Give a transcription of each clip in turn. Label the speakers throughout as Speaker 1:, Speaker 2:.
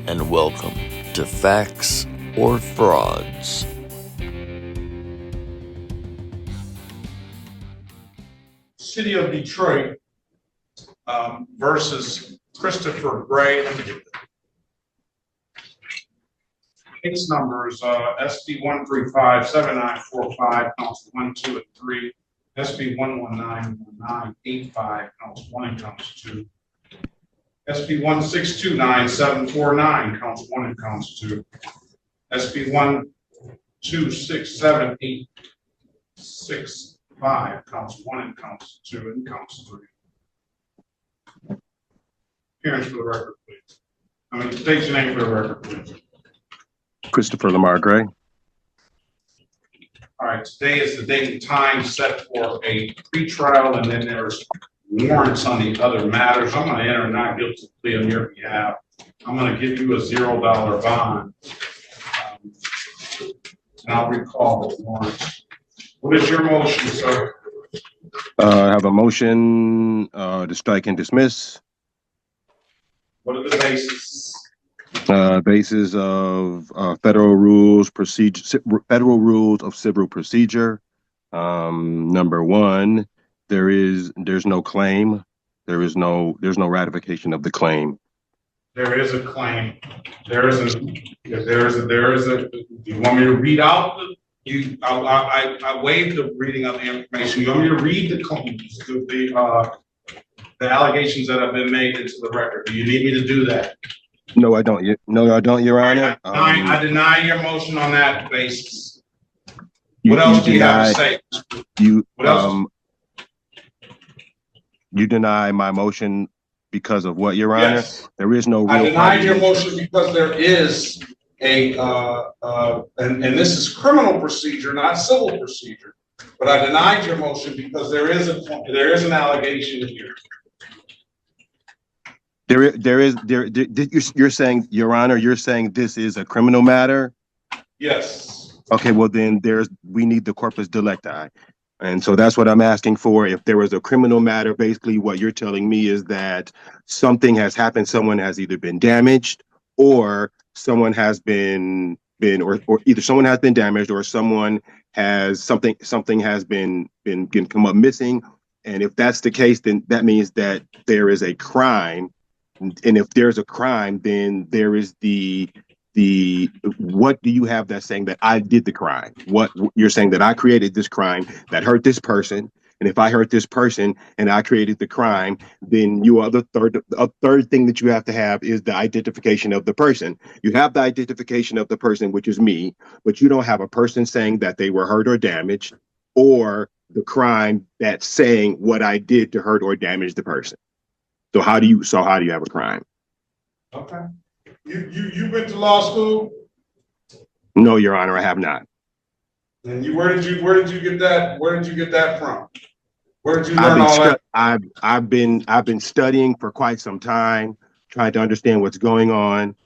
Speaker 1: and welcome to Facts or Frauds.
Speaker 2: City of Detroit versus Christopher Gray. Case numbers SB 1357945 counts 1, 2, and 3. SB 1191985 counts 1 and counts 2. SB 1629749 counts 1 and counts 2. SB 1267865 counts 1 and counts 2 and counts 3. Appearance for the record, please. State your name for the record, please.
Speaker 3: Christopher Lamar Gray.
Speaker 2: All right, today is the date and time set for a pretrial, and then there's warrants on the other matters. I'm going to enter a not guilty plea on your behalf. I'm going to give you a $0 bond, and I'll recall the warrants. What is your motion, sir?
Speaker 3: I have a motion to strike and dismiss.
Speaker 2: What are the bases?
Speaker 3: Basis of federal rules of civil procedure. Number one, there's no claim. There's no ratification of the claim.
Speaker 2: There is a claim. There is a. Do you want me to read out I waived the reading of the information. You want me to read the allegations that have been made into the record? Do you need me to do that?
Speaker 3: No, I don't. No, I don't, Your Honor.
Speaker 2: I deny your motion on that basis. What else do you have to say? What else?
Speaker 3: You deny my motion because of what, Your Honor?
Speaker 2: Yes.
Speaker 3: There is no real.
Speaker 2: I denied your motion because there is a and this is criminal procedure, not civil procedure. But I denied your motion because there is an allegation here.
Speaker 3: You're saying, Your Honor, you're saying this is a criminal matter?
Speaker 2: Yes.
Speaker 3: Okay, well then we need the corpus delicti. And so that's what I'm asking for. If there was a criminal matter, basically what you're telling me is that something has happened, someone has either been damaged or someone has been or either someone has been damaged or someone has something has been come up missing. And if that's the case, then that means that there is a crime. And if there's a crime, then there is the what do you have that's saying that I did the crime? What you're saying that I created this crime that hurt this person, and if I hurt this person and I created the crime, then a third thing that you have to have is the identification of the person. You have the identification of the person, which is me, but you don't have a person saying that they were hurt or damaged, or the crime that's saying what I did to hurt or damage the person. So how do you have a crime?
Speaker 2: Okay. You went to law school?
Speaker 3: No, Your Honor, I have not.
Speaker 2: And where did you get that? Where did you get that from? Where did you learn all that?
Speaker 3: I've been studying for quite some time, trying to understand what's going on.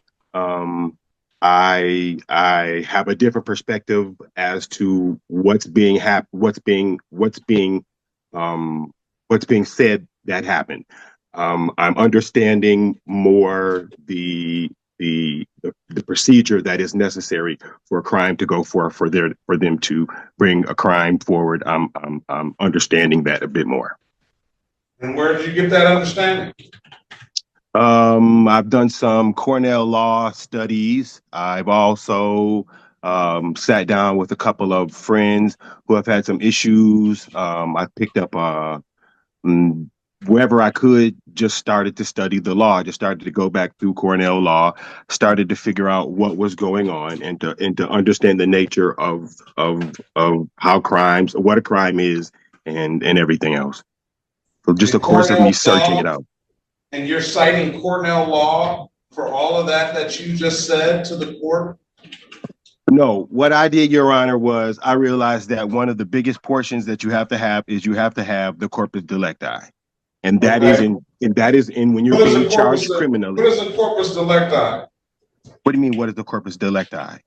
Speaker 3: I have a different perspective as to what's being said that happened. I'm understanding more the procedure that is necessary for a crime to go for them to bring a crime forward. I'm understanding that a bit more.
Speaker 2: And where did you get that understanding?
Speaker 3: I've done some Cornell law studies. I've also sat down with a couple of friends who have had some issues. I picked up wherever I could, just started to study the law. I just started to go back through Cornell law, started to figure out what was going on and to understand the nature of how crimes, what a crime is and everything else. So just a course of me searching it out.
Speaker 2: And you're citing Cornell law for all of that you just said to the court?
Speaker 3: No, what I did, Your Honor, was I realized that one of the biggest portions that you have to have is you have to have the corpus delicti. And that is in when you're being charged criminally.
Speaker 2: What is a corpus delicti?
Speaker 3: What do you mean, what is the corpus delicti?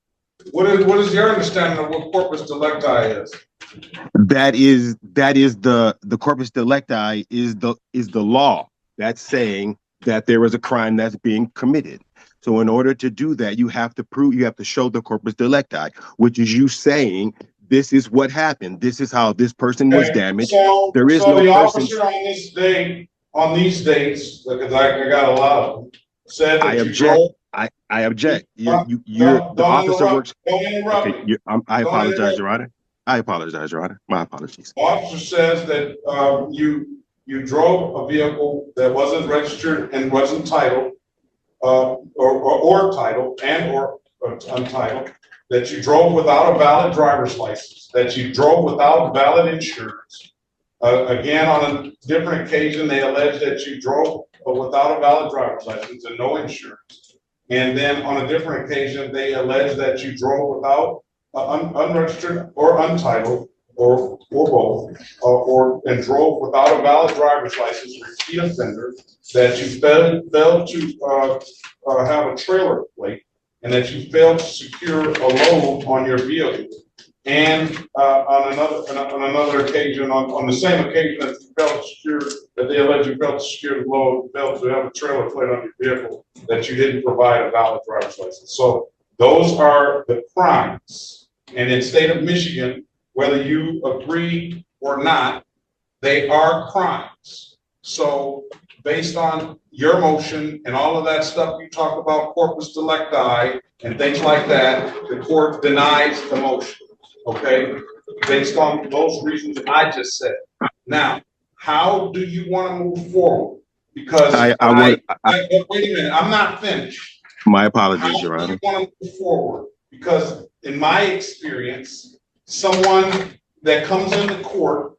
Speaker 2: What is your understanding of what corpus delicti is?
Speaker 3: That is the corpus delicti is the law that's saying that there is a crime that's being committed. So in order to do that, you have to show the corpus delicti, which is you saying, this is what happened. This is how this person was damaged. There is no
Speaker 2: the
Speaker 3: person.
Speaker 2: officer on this day, on these dates, because I got a lot of them, said that
Speaker 3: I
Speaker 2: you
Speaker 3: object.
Speaker 2: drove.
Speaker 3: I object. The
Speaker 2: Don't
Speaker 3: officer
Speaker 2: interrupt.
Speaker 3: works.
Speaker 2: Don't interrupt
Speaker 3: Okay,
Speaker 2: me.
Speaker 3: I
Speaker 2: Don't
Speaker 3: apologize,
Speaker 2: interrupt.
Speaker 3: Your Honor. I apologize, Your Honor. My apologies.
Speaker 2: The officer says that you drove a vehicle that wasn't registered and wasn't titled, or titled and or untitled, that you drove without a valid driver's license, that you drove without valid insurance. Again, on a different occasion, they allege that you drove without a valid driver's license and no insurance. And then on a different occasion, they allege that you drove without unregistered or untitled, or both, and drove without a valid driver's license, repeat offender, that you failed to have a trailer plate, and that you failed to secure a load on your vehicle. And on another occasion, on the same occasion that you failed to secure, that they allege you failed to secure the load, failed to have a trailer plate on your vehicle, that you didn't provide a valid driver's license. So those are the crimes. And in the state of Michigan, whether you agree or not, they are crimes. So based on your motion and all of that stuff you talk about, corpus delicti and things like that, the court denies the motion. Okay, based on those reasons I just said. Now, how do you want to move forward? Because wait a minute, I'm not finished.
Speaker 3: My apologies, Your Honor.
Speaker 2: How do you want to move forward? Because in my experience, someone that comes into court,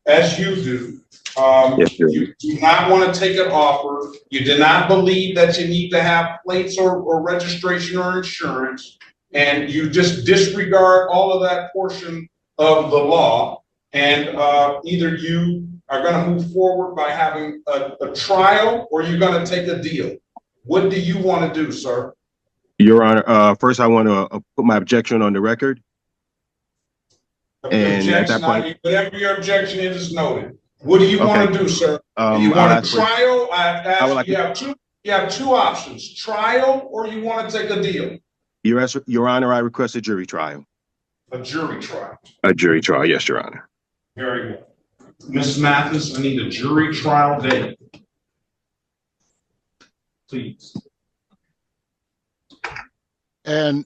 Speaker 2: as you do, you do not want to take an offer. You do not believe that you need to have plates or registration or insurance. And you just disregard all of that portion of the law, and either you are going to move forward by having a trial, or you're going to take a deal. What do you want to do, sir?
Speaker 3: Your Honor, first I want to put my objection on the record. And at that point,
Speaker 2: whatever your objection is noted. What do you want to do, sir? Do you want a trial? You have two options: trial, or you want to take a deal.
Speaker 3: Your Honor, I request a jury trial.
Speaker 2: A jury trial.
Speaker 3: A jury trial, yes, Your Honor.
Speaker 2: Very good. Ms. Mathis, I need a jury trial date. Please.
Speaker 4: And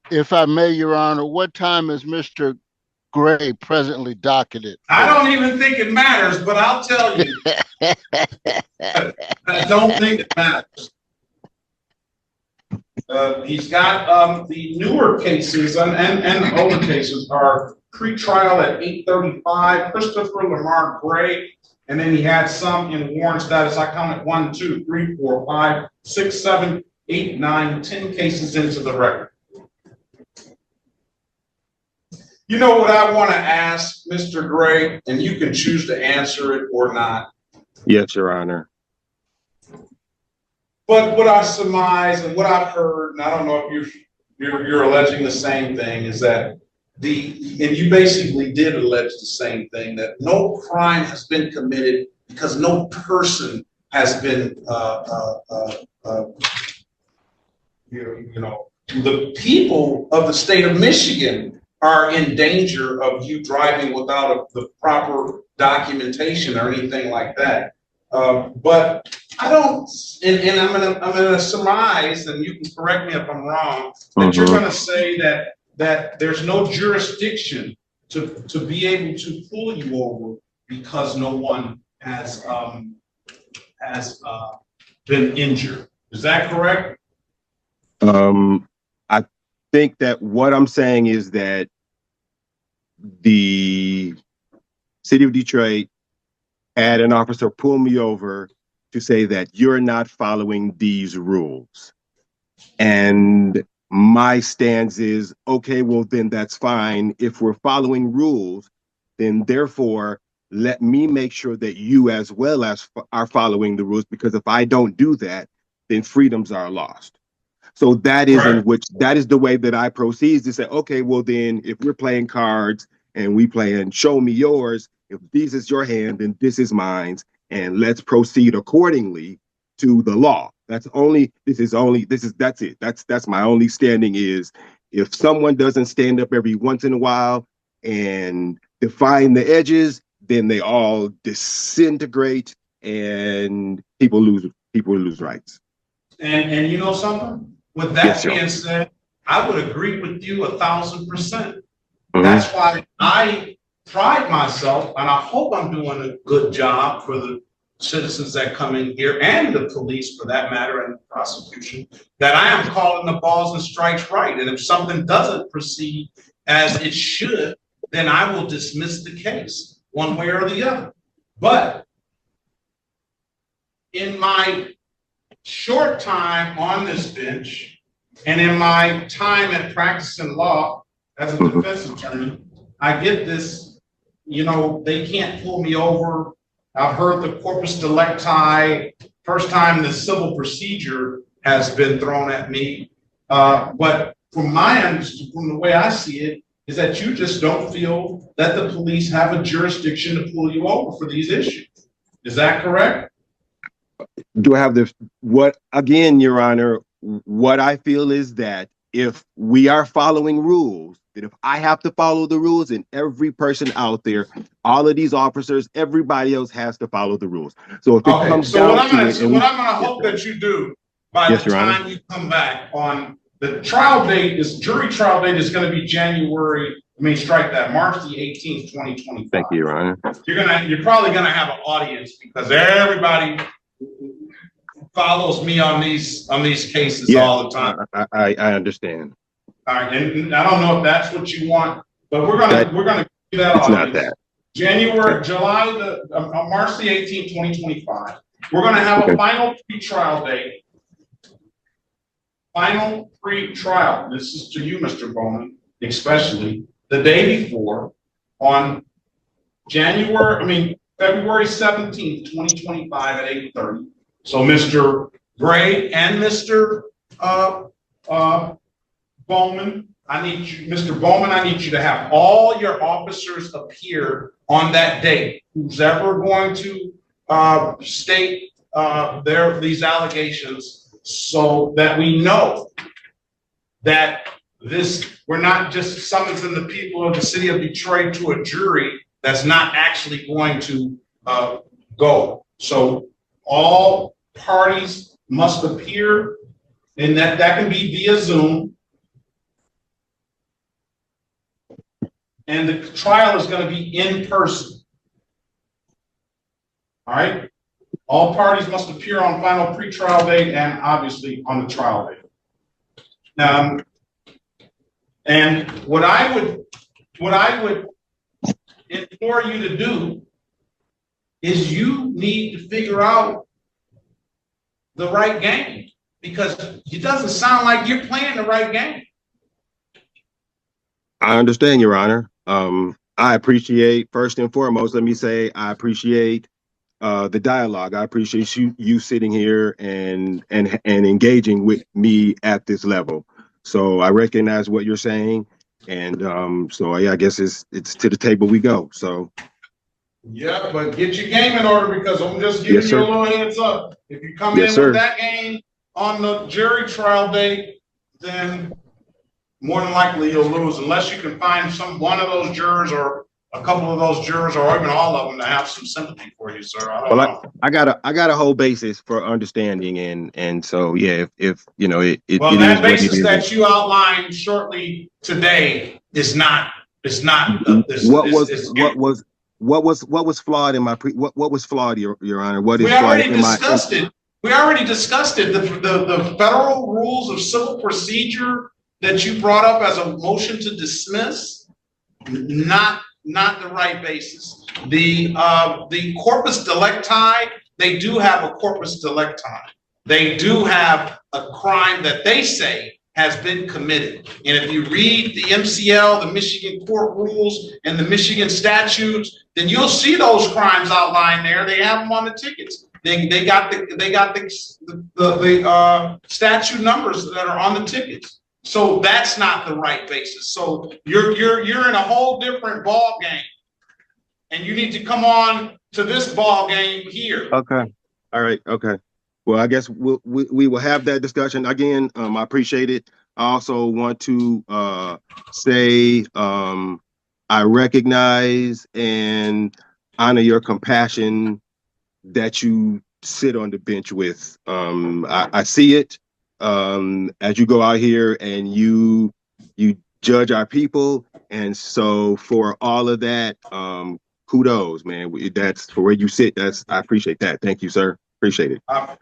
Speaker 4: if I may, Your Honor, what time is Mr. Gray presently docketed?
Speaker 2: I don't even think it matters, but I'll tell you. I don't think it matters. He's got the newer cases and the older cases are pre-trial at 8:35. Christopher Lamar Gray, and then he had some in warrant status. I counted 1, 2, 3, 4, 5, 6, 7, 8, 9, 10 cases into the record. You know what I want to ask, Mr. Gray, and you can choose to answer it or not.
Speaker 3: Yes, Your Honor.
Speaker 2: But what I surmise and what I've heard, and I don't know if you're alleging the same thing, is that and you basically did allege the same thing, that no crime has been committed because no person has been, the people of the state of Michigan are in danger of you driving without the proper documentation or anything like that. But I don't, and I'm gonna surmise, and you can correct me if I'm wrong, that you're gonna say that there's no jurisdiction to be able to pull you over because no one has been injured. Is that correct?
Speaker 3: I think that what I'm saying is that the city of Detroit had an officer pull me over to say that you're not following these rules. And my stance is, okay, well, then that's fine. If we're following rules, then therefore, let me make sure that you as well as are following the rules, because if I don't do that, then freedoms are lost. So that is that is the way that I proceed, to say, okay, well, then if we're playing cards and we playing show me yours, if this is your hand, then this is mine, and let's proceed accordingly to the law. That's it. That's my only standing is if someone doesn't stand up every once in a while and define the edges, then they all disintegrate and people lose rights.
Speaker 2: And you know something? With that
Speaker 3: Yes,
Speaker 2: being said, I would agree with you 1,000%.
Speaker 3: Mhm.
Speaker 2: That's why I pride myself, and I hope I'm doing a good job for the citizens that come in here and the police for that matter and the prosecution, that I am calling the balls and strikes right. And if something doesn't proceed as it should, then I will dismiss the case one way or the other. But in my short time on this bench and in my time at practicing law as a defense attorney, I get this, you know, they can't pull me over. I've heard the corpus delicti, first time the civil procedure has been thrown at me. But from the way I see it, is that you just don't feel that the police have a jurisdiction to pull you over for these issues. Is that correct?
Speaker 3: Do I have Your Honor, what I feel is that if we are following rules, that if I have to follow the rules and every person out there, all of these officers, everybody else has to follow the rules. So if it comes down
Speaker 2: what I'm
Speaker 3: to it,
Speaker 2: gonna hope that you do by the time you come back on the trial date, jury trial date is going to be March the 18th, 2025.
Speaker 3: Thank you, Your Honor.
Speaker 2: You're probably gonna have an audience because everybody follows me on these cases all the time.
Speaker 3: I understand.
Speaker 2: All right, and I don't know if that's what you want, but we're gonna do that.
Speaker 3: It's not that.
Speaker 2: March the 18th, 2025. We're gonna have a final pre-trial date. Final pre-trial. This is to you, Mr. Bowman, especially the day before on February 17th, 2025 at 8:30. So Mr. Gray and Mr. Bowman, Mr. Bowman, I need you to have all your officers appear on that date. Who's ever going to state these allegations so that we know that we're not just summoning the people of the city of Detroit to a jury that's not actually going to go. So all parties must appear, and that can be via Zoom. And the trial is going to be in person. All right. All parties must appear on final pre-trial date and obviously on the trial date. And what I would implore you to do is you need to figure out the right game, because it doesn't sound like you're playing the right game.
Speaker 3: I understand, Your Honor. I appreciate, first and foremost, let me say, I appreciate the dialogue. I appreciate you sitting here and engaging with me at this level. So I recognize what you're saying, and so I guess it's to the table we go. So
Speaker 2: yeah, but get your game in order, because I'm just giving you a little heads up. If you come in with that game on the jury trial date, then more than likely you'll lose, unless you can find one of those jurors or a couple of those jurors or even all of them to have some sympathy for you, sir. I don't know.
Speaker 3: I got a whole basis for understanding, and so yeah, if you know it.
Speaker 2: Well, that basis that you outlined shortly today is not.
Speaker 3: What was flawed in my what was flawed, Your Honor? What is
Speaker 2: we already discussed it. We already discussed it. The federal rules of civil procedure that you brought up as a motion to dismiss, not the right basis. The corpus delicti, they do have a corpus delicti. They do have a crime that they say has been committed. And if you read the MCL, the Michigan court rules, and the Michigan statutes, then you'll see those crimes outlined there. They have them on the tickets. They got the statute numbers that are on the tickets. So that's not the right basis. So you're in a whole different ball game, and you need to come on to this ball game here.
Speaker 3: Okay. All right. Okay. Well, I guess we will have that discussion again. I appreciate it. I also want to say I recognize and honor your compassion that you sit on the bench with. I see it as you go out here and you judge our people, and so for all of that, kudos, man. That's for where you sit. I appreciate that. Thank you, sir. Appreciate it.
Speaker 2: I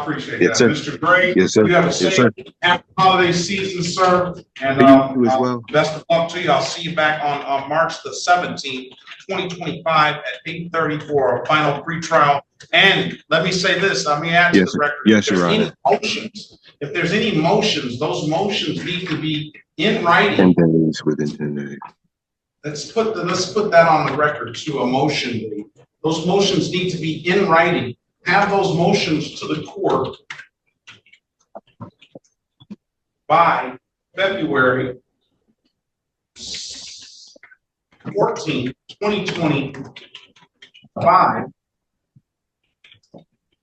Speaker 2: appreciate
Speaker 3: Yes,
Speaker 2: that.
Speaker 3: sir.
Speaker 2: Mr. Gray,
Speaker 3: Yes, sir.
Speaker 2: you have a
Speaker 3: Yes,
Speaker 2: safe,
Speaker 3: sir.
Speaker 2: happy holiday season, sir. And
Speaker 3: You as well.
Speaker 2: best of luck to you. I'll see you back on March the 17th, 2025 at 8:30 for a final pretrial. And let me say this, let me add to the record.
Speaker 3: Yes, Your Honor.
Speaker 2: If there's any motions, those motions need to be in writing.
Speaker 3: 10 days, within 10 days.
Speaker 2: Let's put that on the record to a motion date. Those motions need to be in writing. Have those motions to the court by February 14th, 2025.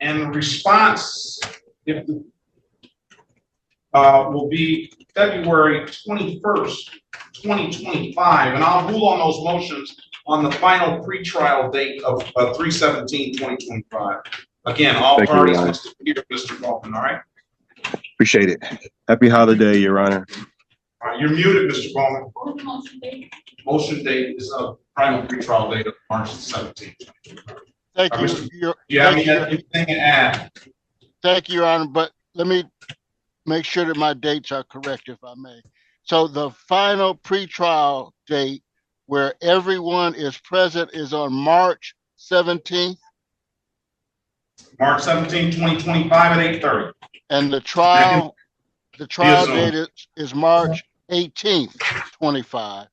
Speaker 2: And the response will be February 21st, 2025. And I'll rule on those motions on the final pretrial date of 3/17/2025. Again, all parties must appear, Mr. Bowman, all right?
Speaker 3: Appreciate it. Happy holiday, Your Honor.
Speaker 2: All right, you're muted, Mr. Bowman. Motion date is a final pretrial date of March 17th.
Speaker 4: Thank you.
Speaker 2: Anything to add?
Speaker 4: Thank you, Your Honor, but let me make sure that my dates are correct, if I may. So the final pretrial date where everyone is present is on March 17th.
Speaker 2: March 17th, 2025 at 8:30.
Speaker 4: And the trial date is March 18th, 25.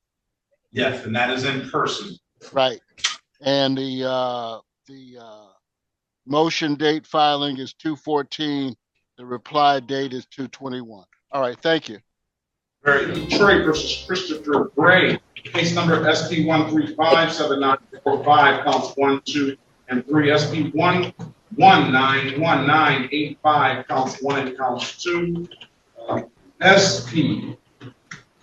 Speaker 2: Yes, and that is in person.
Speaker 4: Right. And the motion date filing is 2/14. The reply date is 2/21. All right, thank you.
Speaker 2: Very Detroit versus Christopher Gray, case number SP 1357945, counts 1, 2, and 3. SP 1191985, counts 1 and counts 2. SP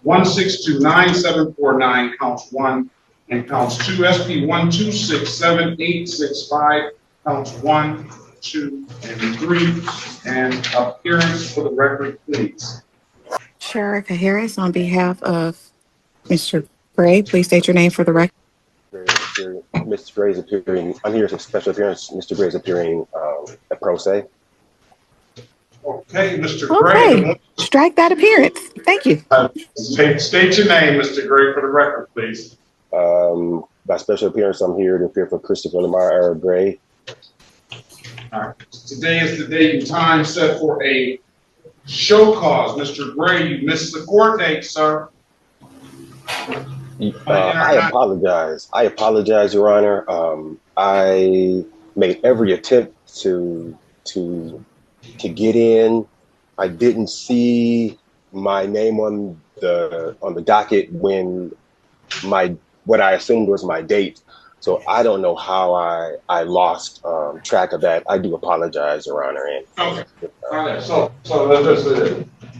Speaker 2: 1629749, counts 1 and counts 2. SP 1267865, counts 1, 2, and 3. And appearance for the record, please.
Speaker 5: Sheriff Harris, on behalf of Mr. Gray, please state your name for the record.
Speaker 6: Mr. Gray is appearing. I'm here as a special appearance. Mr. Gray is appearing at pro se.
Speaker 2: Okay, Mr. Gray.
Speaker 5: Okay, strike that appearance. Thank you.
Speaker 2: State your name, Mr. Gray, for the record, please.
Speaker 6: By special appearance, I'm here to appear for Christopher Lamar Gray.
Speaker 2: All right. Today is the date and time set for a show cause. Mr. Gray, you missed the court date, sir.
Speaker 6: I apologize. I apologize, Your Honor. I made every attempt to get in. I didn't see my name on the docket when what I assumed was my date. So I don't know how I lost track of that. I do apologize, Your Honor.
Speaker 2: Okay. All right.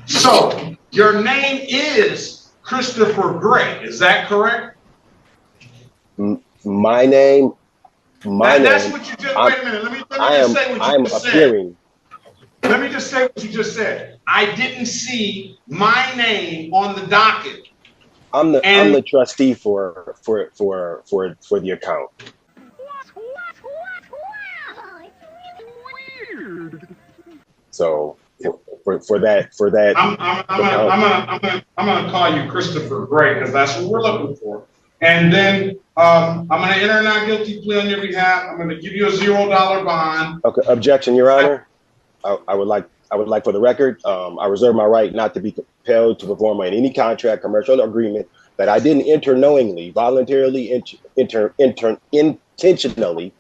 Speaker 2: So your name is Christopher Gray. Is that correct?
Speaker 6: My name.
Speaker 2: That's what you just. Wait a minute. Let me just say what you just said. Let me just say what you just said. I didn't see my name on the docket.
Speaker 6: I'm the trustee for the account. So for that
Speaker 2: I'm gonna call you Christopher Gray because that's what we're looking for. And then I'm gonna enter a not guilty plea on your behalf. I'm gonna give you a $0 bond.
Speaker 6: Okay. Objection, Your Honor. I would like for the record, I reserve my right not to be compelled to perform on any contract, commercial agreement that I didn't enter knowingly, voluntarily, intentionally,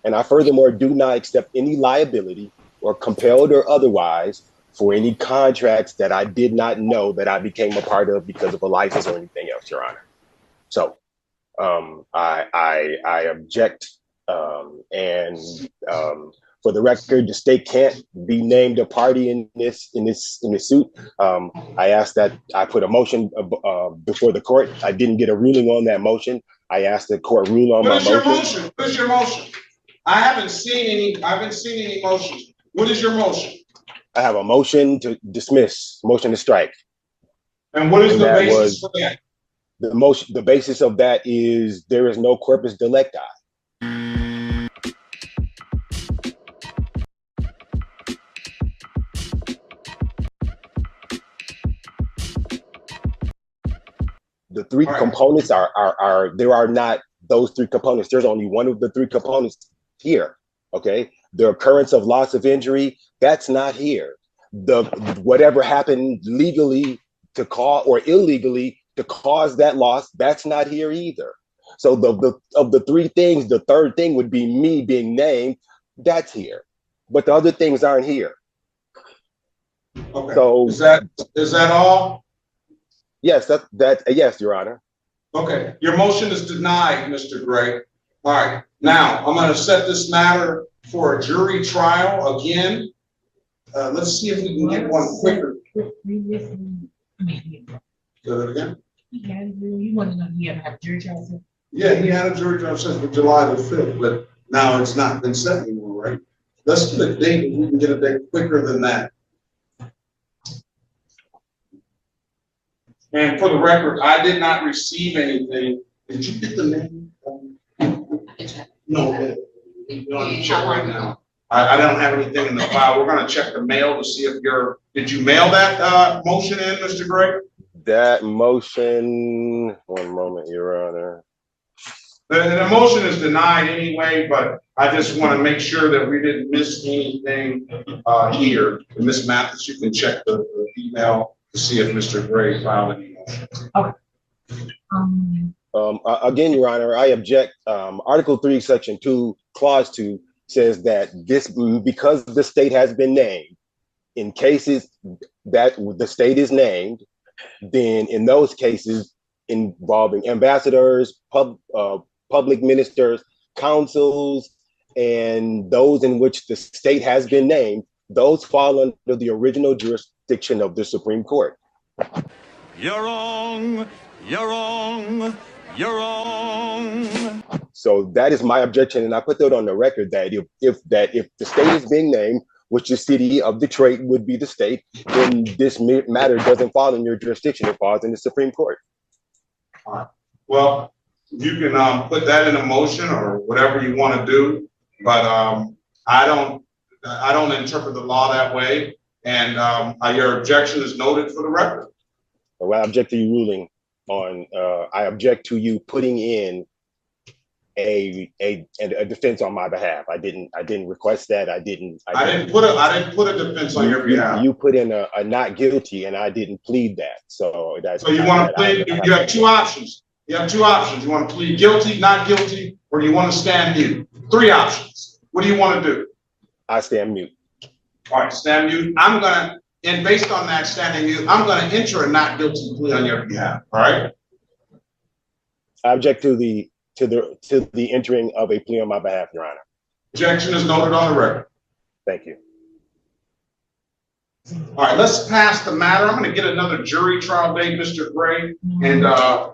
Speaker 6: and I furthermore do not accept any liability or compelled or otherwise for any contracts that I did not know that I became a part of because of a license or anything else, Your Honor. So I object, and For the record, the state can't be named a party in this suit. I asked that I put a motion before the court. I didn't get a ruling on that motion. I asked the court rule on my motion.
Speaker 2: What is your motion? I haven't seen any motions. What is your motion?
Speaker 6: I have a motion to dismiss, motion to strike.
Speaker 2: And what is the basis for that?
Speaker 6: The basis of that is there is no corpus delicti. The three components are there are not those three components. There's only one of the three components here. Okay, the occurrence of loss of injury, that's not here. The whatever happened legally to cause or illegally to cause that loss, that's not here either. So of the three things, the third thing would be me being named. That's here, but the other things aren't here.
Speaker 2: Okay.
Speaker 6: So
Speaker 2: is that all?
Speaker 6: Yes, yes, Your Honor.
Speaker 2: Okay, your motion is denied, Mr. Gray. All right, now I'm going to set this matter for a jury trial again. Let's see if we can get one quicker. Say that again?
Speaker 7: You want to know he had a jury trial?
Speaker 2: Yeah, he had a jury trial set for July the 5th, but now it's not been set anymore, right? Let's get a date, and we can get a date quicker than that. And for the record, I did not receive anything. Did you get the name? No, you don't check right now. I don't have anything in the file. We're going to check the mail to see if did you mail that motion in, Mr. Gray?
Speaker 6: That motion, one moment, Your Honor.
Speaker 2: The motion is denied anyway, but I just want to make sure that we didn't miss anything here. Ms. Mathis, you can check the email to see if Mr. Gray filed any motion.
Speaker 7: Okay.
Speaker 6: Again, Your Honor, I object. Article 3, Section 2, Clause 2 says that because the state has been named, in cases that the state is named, then in those cases involving ambassadors, public ministers, councils, and those in which the state has been named, those fall under the original jurisdiction of the Supreme Court.
Speaker 8: You're wrong. You're wrong. You're wrong.
Speaker 6: So that is my objection, and I put that on the record that if the state is being named, which the city of Detroit would be the state, then this matter doesn't fall in your jurisdiction. It falls in the Supreme Court.
Speaker 2: All right. Well, you can put that in a motion or whatever you want to do, but I don't interpret the law that way, and your objection is noted for the record.
Speaker 6: Well, I object to you ruling on. I object to you putting in a defense on my behalf. I didn't request that. I didn't put a defense on your behalf. You put in a not guilty, and I didn't plead that. So that's. So
Speaker 2: you want to plead? You have two options. You have two options. You want to plead guilty, not guilty, or you want to stand mute. Three options. What do you want to do?
Speaker 6: I stand mute.
Speaker 2: All right, stand mute. And based on that standing mute, I'm going to enter a not guilty plea on your behalf. All right.
Speaker 6: I object to the entering of a plea on my behalf, Your Honor.
Speaker 2: Objection is noted on the record.
Speaker 6: Thank you.
Speaker 2: All right, let's pass the matter. I'm going to get another jury trial date, Mr. Gray, and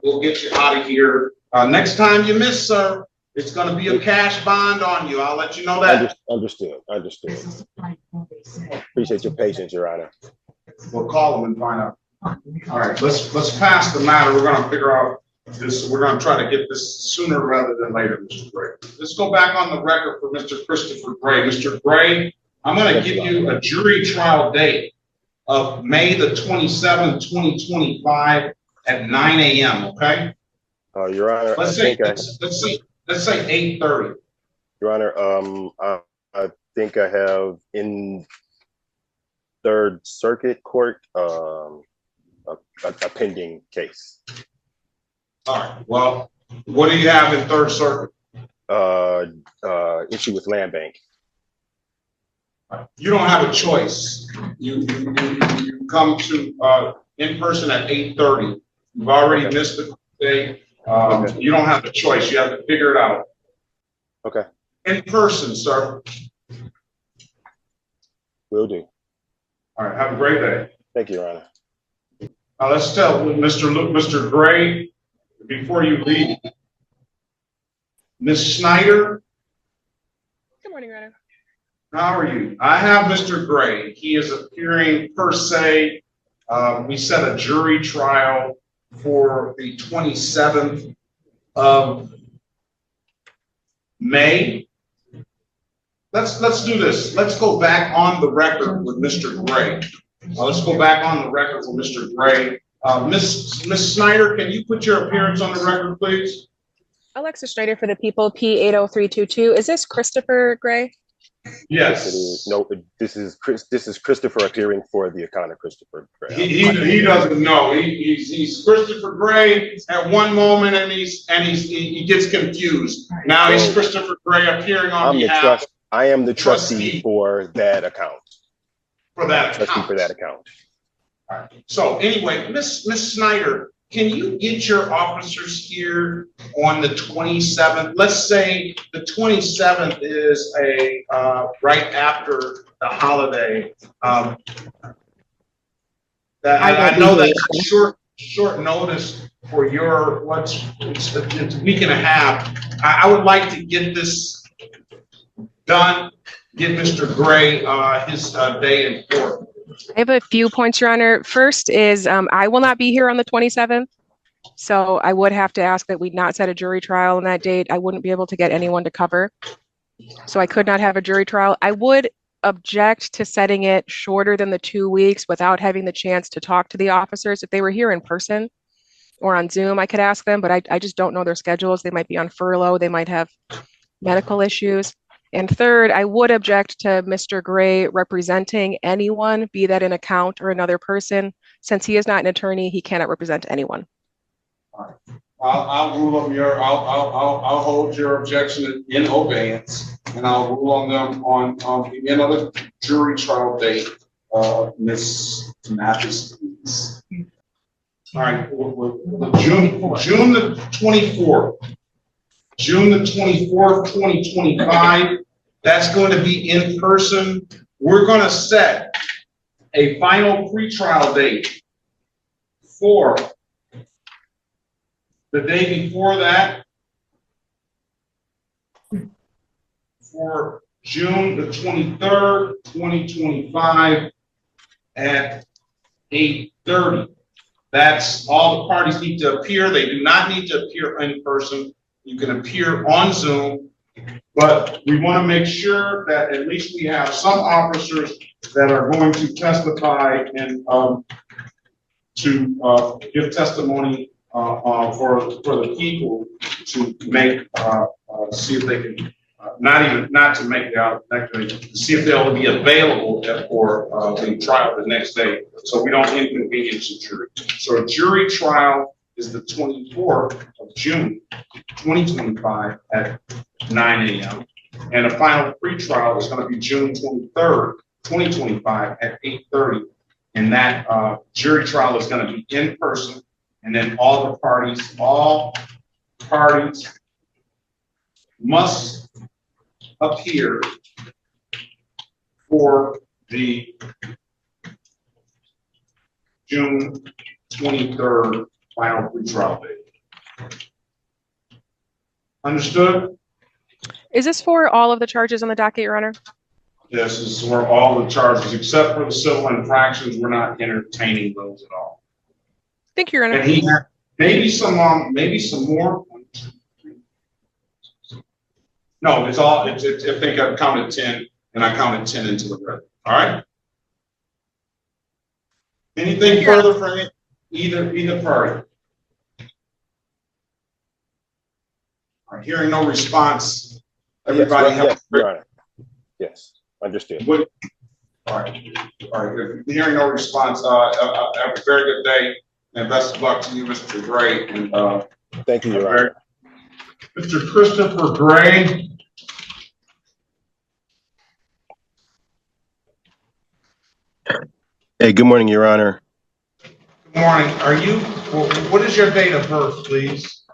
Speaker 2: we'll get you out of here. Next time you miss, sir, it's going to be a cash bond on you. I'll let you know that.
Speaker 6: Understood. Appreciate your patience, Your Honor.
Speaker 2: We'll call them and find out. All right, let's pass the matter. We're going to figure out this. We're going to try to get this sooner rather than later, Mr. Gray. Let's go back on the record for Mr. Christopher Gray. Mr. Gray, I'm going to give you a jury trial date of May the 27th, 2025 at 9 a.m. Okay.
Speaker 6: Your Honor,
Speaker 2: let's say 8:30.
Speaker 6: Your Honor, I think I have in Third Circuit Court a pending case.
Speaker 2: All right. Well, what do you have in Third Circuit?
Speaker 6: Issue with Land Bank.
Speaker 2: You don't have a choice. You come to in person at 8:30. You've already missed the day. You don't have a choice. You have to figure it out.
Speaker 6: Okay.
Speaker 2: In person, sir.
Speaker 6: Will do.
Speaker 2: All right, have a great day.
Speaker 6: Thank you, Your Honor.
Speaker 2: Let's tell Mr. Gray, before you leave, Ms. Snyder.
Speaker 9: Good morning, Your Honor.
Speaker 2: How are you? I have Mr. Gray. He is appearing per se. We set a jury trial for the 27th of May. Let's do this. Let's go back on the record with Mr. Gray. Let's go back on the record with Mr. Gray. Ms. Snyder, can you put your appearance on the record, please?
Speaker 9: Alexa Schneider for the people, P80322. Is this Christopher Gray?
Speaker 2: Yes.
Speaker 6: It is. No, this is Christopher appearing for the account of Christopher Gray.
Speaker 2: He doesn't know. He's Christopher Gray at one moment, and he gets confused. Now he's Christopher Gray appearing on behalf.
Speaker 6: I am the trustee for that account.
Speaker 2: For that
Speaker 6: account.
Speaker 2: All right. So anyway, Miss Snyder, can you get your officers here on the 27th? Let's say the 27th is a right after the holiday. I know that's short notice for your it's a week and a half. I would like to get this done. Get Mr. Gray his day in court.
Speaker 9: I have a few points, Your Honor. First is I will not be here on the 27th. So I would have to ask that we not set a jury trial on that date. I wouldn't be able to get anyone to cover. So I could not have a jury trial. I would object to setting it shorter than the 2 weeks without having the chance to talk to the officers. If they were here in person or on Zoom, I could ask them, but I just don't know their schedules. They might be on furlough. They might have medical issues. And third, I would object to Mr. Gray representing anyone, be that an account or another person. Since he is not an attorney, he cannot represent anyone.
Speaker 2: All right. I'll rule on I'll hold your objection in abeyance, and I'll rule on them on the end of the jury trial date. Ms. Mathis, please. All right, June the 24th. June the 24th, 2025. That's going to be in person. We're going to set a final pretrial date for the day before that, for June the 23rd, 2025 at 8:30. That's all the parties need to appear. They do not need to appear in person. You can appear on Zoom, but we want to make sure that at least we have some officers that are going to testify and to give testimony for the people to make see if they can not to make the out see if they'll be available for the trial the next day, so we don't inconvenience the jury. So a jury trial is the 24th of June, 2025 at 9 a.m. And a final pretrial is going to be June 23rd, 2025 at 8:30. And that jury trial is going to be in person. And then all parties must appear for the June 23rd final pretrial date. Understood?
Speaker 9: Is this for all of the charges on the docket, Your Honor?
Speaker 2: This is for all the charges except for the civil infractions. We're not entertaining those at all.
Speaker 9: Thank you, Your Honor.
Speaker 2: And he had maybe some more. No, it's all. I think I counted 10, and I counted 10 into the record. All right. Anything further from either party? All right, hearing no response. Everybody
Speaker 6: yes, Your Honor. Yes, understood.
Speaker 2: All right. Hearing no response. Have a very good day, and best of luck to you, Mr. Gray. And
Speaker 6: thank you, Your Honor.
Speaker 2: Mr. Christopher Gray.
Speaker 3: Hey, good morning, Your Honor.
Speaker 2: Good morning. Are you? What is your date of birth, please?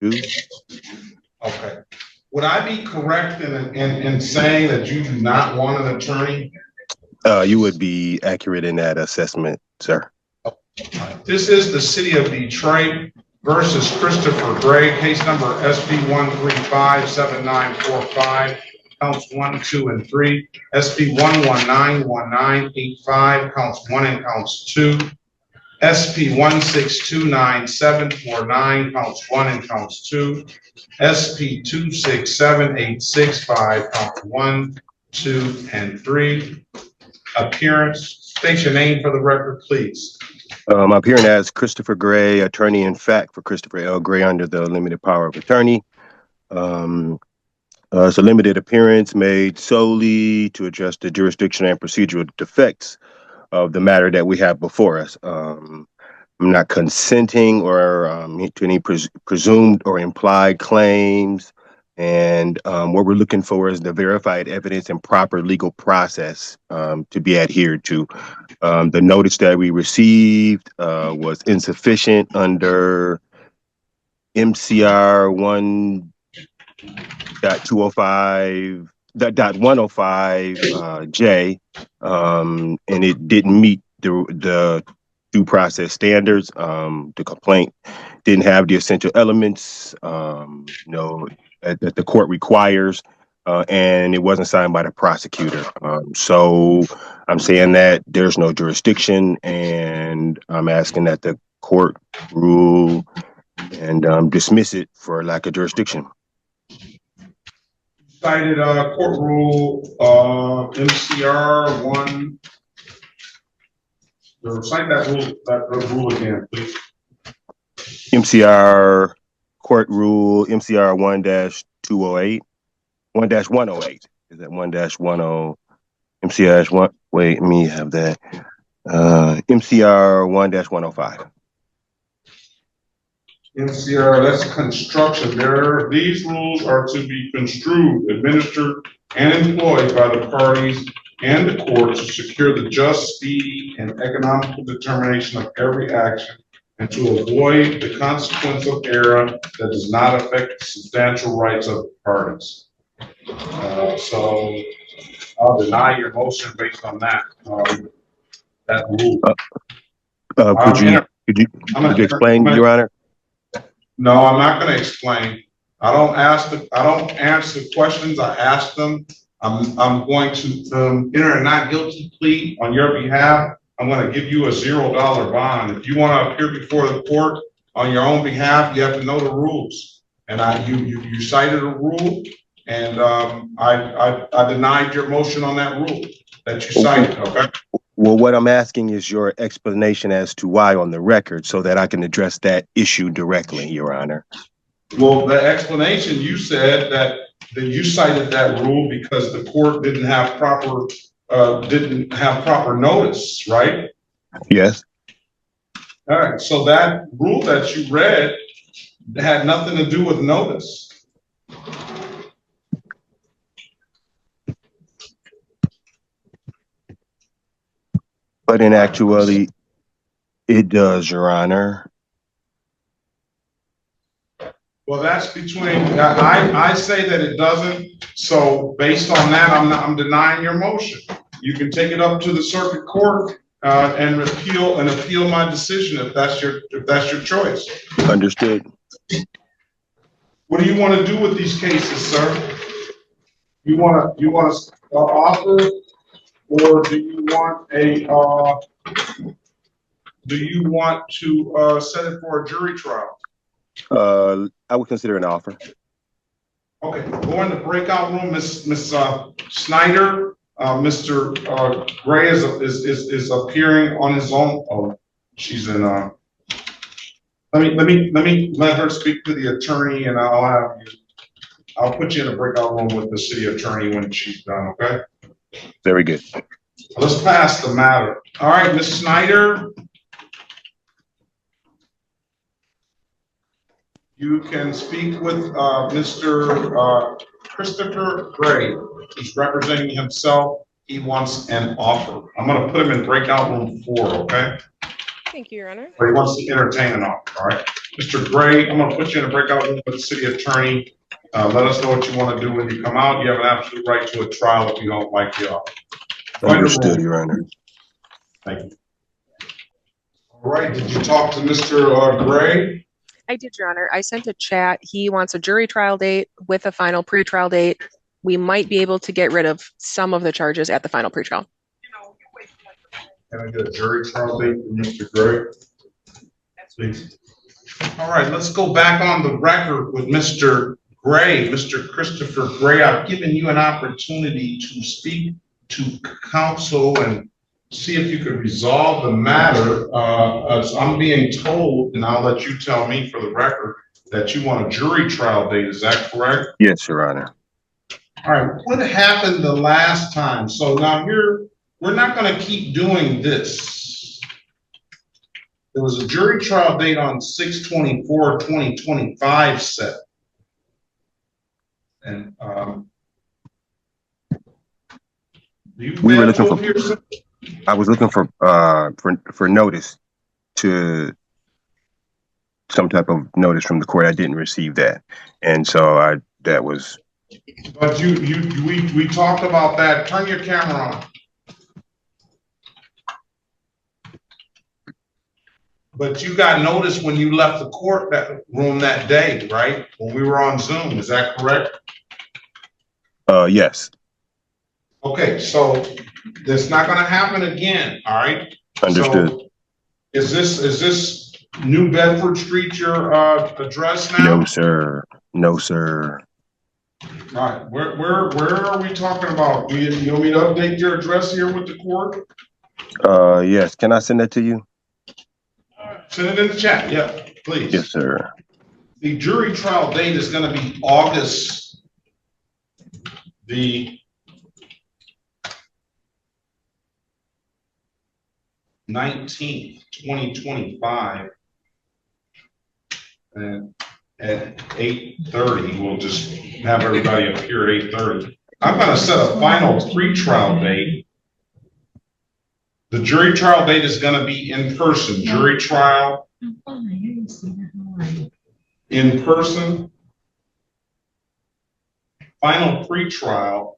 Speaker 2: Okay. would I be correct in saying that you do not want an attorney?
Speaker 3: You would be accurate in that assessment, sir.
Speaker 2: This is the City of Detroit versus Christopher Gray, case number SB 1357945, counts 1, 2, and 3. SB 1191985, counts 1 and counts 2. SP 1629749, counts 1 and counts 2. SP 267865, counts 1, 2, and 3. Appearance. State your name for the record, please.
Speaker 3: I'm appearing as Christopher Gray, attorney in fact for Christopher L. Gray under the limited power of attorney. It's a limited appearance made solely to address the jurisdiction and procedural defects of the matter that we have before us. I'm not consenting or to any presumed or implied claims. And what we're looking for is the verified evidence and proper legal process to be adhered to. The notice that we received was insufficient under MCR 1.105J, and it didn't meet the due process standards. The complaint didn't have the essential elements, that the court requires, and it wasn't signed by the prosecutor. So I'm saying that there's no jurisdiction, and I'm asking that the court rule and dismiss it for lack of jurisdiction.
Speaker 2: Cited court rule MCR 1. Cite that rule again, please.
Speaker 3: MCR court rule MCR 1-208, 1-108. Is that 1-10? MCR 1. Wait, let me have that. MCR 1-105.
Speaker 2: MCR, that's construction. These rules are to be construed, administered, and employed by the parties and the court to secure the just, speedy, and economical determination of every action, and to avoid the consequence of error that does not affect the substantial rights of the parties. So I'll deny your motion based on that rule.
Speaker 3: Could you explain, Your Honor?
Speaker 2: No, I'm not going to explain. I don't answer questions. I ask them. I'm going to enter a not guilty plea on your behalf. I'm going to give you a $0 bond. If you want to appear before the court on your own behalf, you have to know the rules. And you cited a rule, and I denied your motion on that rule that you cited. Okay.
Speaker 3: Well, what I'm asking is your explanation as to why on the record, so that I can address that issue directly, Your Honor.
Speaker 2: Well, the explanation, you said that you cited that rule because the court didn't have proper notice, right?
Speaker 3: Yes.
Speaker 2: All right. So that rule that you read had nothing to do with notice.
Speaker 3: But in actuality, it does, Your Honor.
Speaker 2: Well, that's between, I say that it doesn't. So based on that, I'm denying your motion. You can take it up to the circuit court and appeal my decision if that's your choice.
Speaker 3: Understood.
Speaker 2: What do you want to do with these cases, sir? You want to offer, or do you want to set it for a jury trial?
Speaker 3: I would consider an offer.
Speaker 2: Okay, go in the breakout room, Miss Snyder. Mr. Gray is appearing on his own. Oh, she's in. Let her speak to the attorney, and I'll put you in a breakout room with the city attorney when she's done. Okay.
Speaker 3: Very good.
Speaker 2: Let's pass the matter. All right, Miss Snyder. You can speak with Mr. Christopher Gray. He's representing himself. He wants an offer. I'm going to put him in breakout room 4, okay?
Speaker 9: Thank you, Your Honor.
Speaker 2: Or he wants to entertain an offer, all right? Mr. Gray, I'm going to put you in a breakout room with the city attorney. Let us know what you want to do when you come out. You have an absolute right to a trial if you don't like the offer.
Speaker 3: Understood, Your Honor.
Speaker 2: Thank you. All right, did you talk to Mr. Gray?
Speaker 9: I did, Your Honor. I sent a chat. He wants a jury trial date with a final pretrial date. We might be able to get rid of some of the charges at the final pretrial.
Speaker 2: Can I get a jury trial date for Mr. Gray? Please. All right, let's go back on the record with Mr. Gray, Mr. Christopher Gray. I've given you an opportunity to speak to counsel and see if you could resolve the matter. As I'm being told, and I'll let you tell me for the record, that you want a jury trial date. Is that correct?
Speaker 3: Yes, Your Honor.
Speaker 2: All right, what happened the last time? So now we're not going to keep doing this. There was a jury trial date on 6/24/2025 set. And
Speaker 3: we were looking for. I was looking for notice to some type of notice from the court. I didn't receive that, and so that was.
Speaker 2: But we talked about that. Turn your camera on. But you got notice when you left the court room that day, right? When we were on Zoom, is that correct?
Speaker 3: Yes.
Speaker 2: Okay, so that's not going to happen again. All right.
Speaker 3: Understood.
Speaker 2: So is this New Bedford Street your address now?
Speaker 3: No, sir. No, sir.
Speaker 2: All right. Where are we talking about? You want me to update your address here with the court?
Speaker 3: Yes. Can I send that to you?
Speaker 2: Send it in the chat. Yeah, please.
Speaker 3: Yes, sir.
Speaker 2: The jury trial date is going to be August the 19th, 2025, and at 8:30. We'll just have everybody appear at 8:30. I'm going to set a final pre-trial date. The jury trial date is going to be in person. Jury trial in person. Final pre-trial.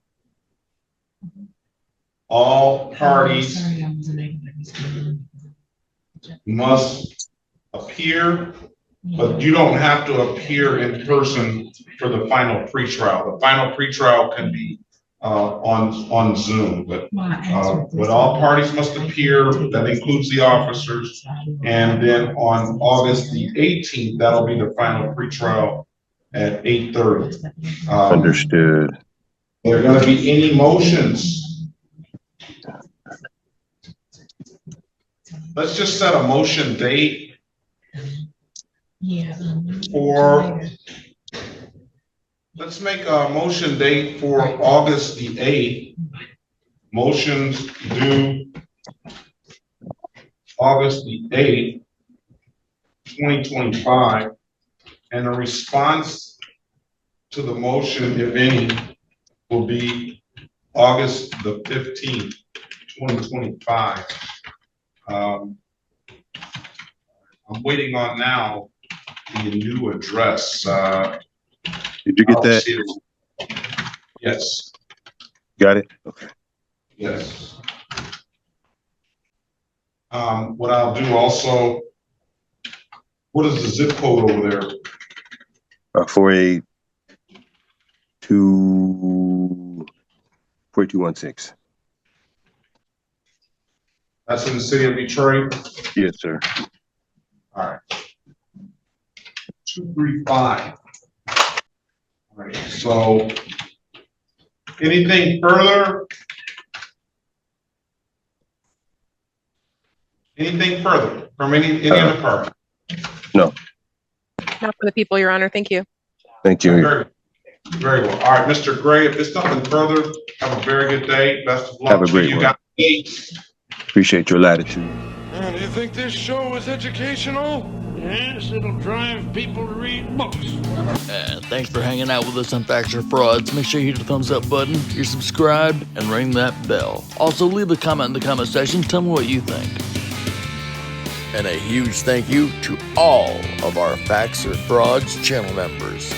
Speaker 2: All parties must appear, but you don't have to appear in person for the final pre-trial. The final pre-trial can be on Zoom, but all parties must appear. That includes the officers. And then on August the 18th, that'll be the final pre-trial at 8:30.
Speaker 3: Understood.
Speaker 2: There are going to be any motions. Let's just set a motion date for. Let's make a motion date for August the 8th. Motions due August the 8th, 2025. And a response to the motion, if any, will be August the 15th, 2025. I'm waiting on now the new address.
Speaker 3: Did you get that?
Speaker 2: Yes.
Speaker 3: Got it? Okay.
Speaker 2: Yes. What I'll do also, what is the zip code over there?
Speaker 3: 4216.
Speaker 2: That's in the city of Detroit?
Speaker 3: Yes, sir.
Speaker 2: All right. 235. All right, so anything further? Anything further from any other party?
Speaker 3: No.
Speaker 9: Not for the people, Your Honor. Thank you.
Speaker 3: Thank you.
Speaker 2: Very well. All right, Mr. Gray, if there's nothing further, have a very good day. Best of luck.
Speaker 3: Have a great one. Appreciate your latitude.
Speaker 8: Do you think this show is educational? Yes, it'll drive people to read books.
Speaker 1: And thanks for hanging out with us on Facts or Frauds. Make sure you hit the thumbs up button, you're subscribed, and ring that bell. Also, leave a comment in the comment section. Tell me what you think. And a huge thank you to all of our Facts or Frauds channel members.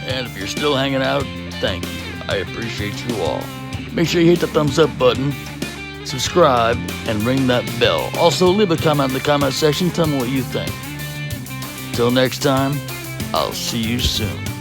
Speaker 1: And if you're still hanging out, thank you. I appreciate you all. Make sure you hit the thumbs up button, subscribe, and ring that bell. Also, leave a comment in the comment section. Tell me what you think. Till next time, I'll see you soon.